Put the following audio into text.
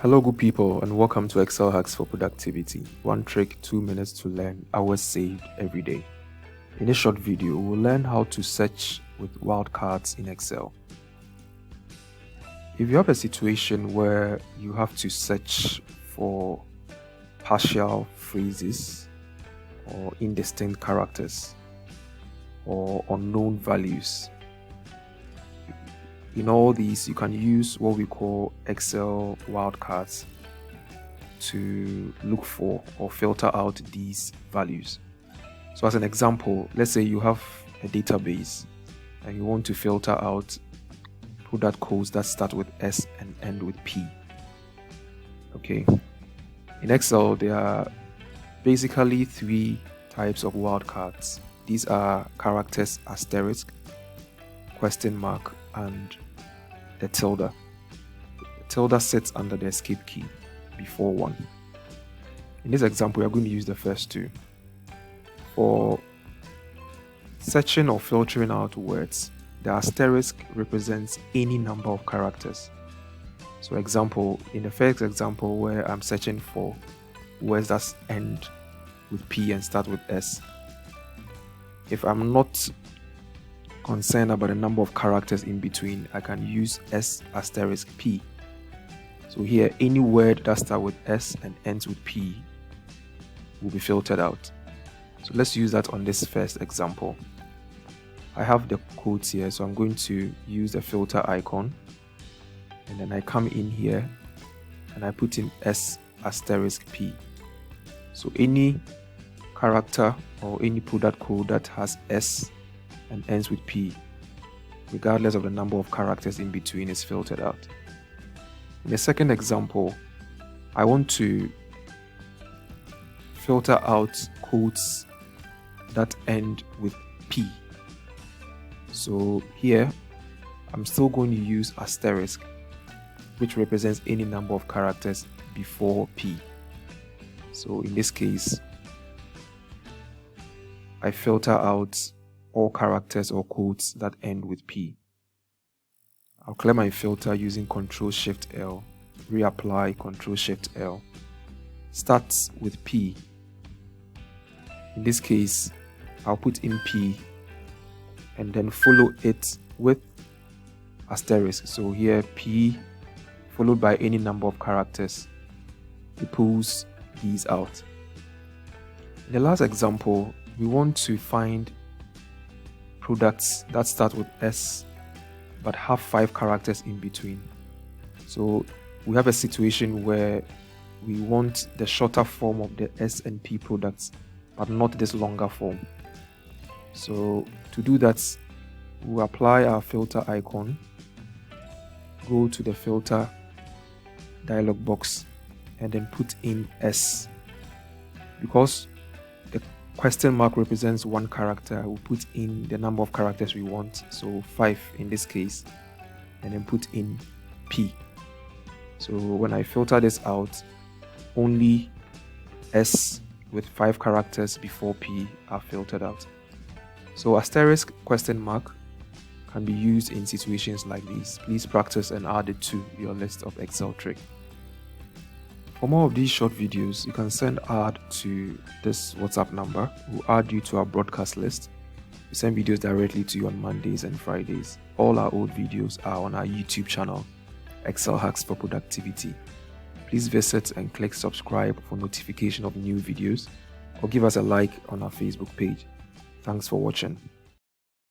Hello good people and welcome to Excel Hacks for Productivity. One trick, 2 minutes to learn, hours saved every day. In this short video, we'll learn how to search with wildcards in Excel. If you have a situation where you have to search for partial phrases or indistinct characters or unknown values, in all these, you can use what we call Excel wildcards to look for or filter out these values. So as an example, let's say you have a database and you want to filter out product codes that start with S and end with P. Okay. In Excel, there are basically three types of wildcards. These are characters asterisk, question mark, and the tilde. The tilde sits under the escape key before 1. In this example, we are going to use the first two. For searching or filtering out words, the asterisk represents any number of characters. So example, in the first example where I'm searching for words that end with P and start with S, if I'm not concerned about the number of characters in between, I can use S asterisk P. So here, any word that starts with S and ends with P will be filtered out. So let's use that on this first example. I have the codes here, so I'm going to use the filter icon, and then I come in here and I put in S asterisk P. So any character or any product code that has S and ends with P, regardless of the number of characters in between, is filtered out. In the second example, I want to filter out codes that end with P. So here, I'm still going to use asterisk, which represents any number of characters before P. So in this case, I filter out all characters or codes that end with P. I'll clear my filter using Ctrl-Shift-L, reapply Ctrl-Shift-L. Starts with P. In this case, I'll put in P and then follow it with asterisk. So here P followed by any number of characters. It pulls these out. In the last example, we want to find products that start with S but have 5 characters in between. So we have a situation where we want the shorter form of the S and P products but not this longer form. So to do that, we'll apply our filter icon, go to the filter dialog box, and then put in S. Because the question mark represents 1 character, we'll put in the number of characters we want, so 5 in this case, and then put in P. So when I filter this out, only S with 5 characters before P are filtered out. So asterisk question mark can be used in situations like these. Please practice and add it to your list of Excel tricks. For more of these short videos, you can send ad to this WhatsApp number. We'll add you to our broadcast list. We send videos directly to you on Mondays and Fridays. All our old videos are on our YouTube channel, Excel Hacks for Productivity. Please visit and click subscribe for notification of new videos, or give us a like on our Facebook page. Thanks for watching.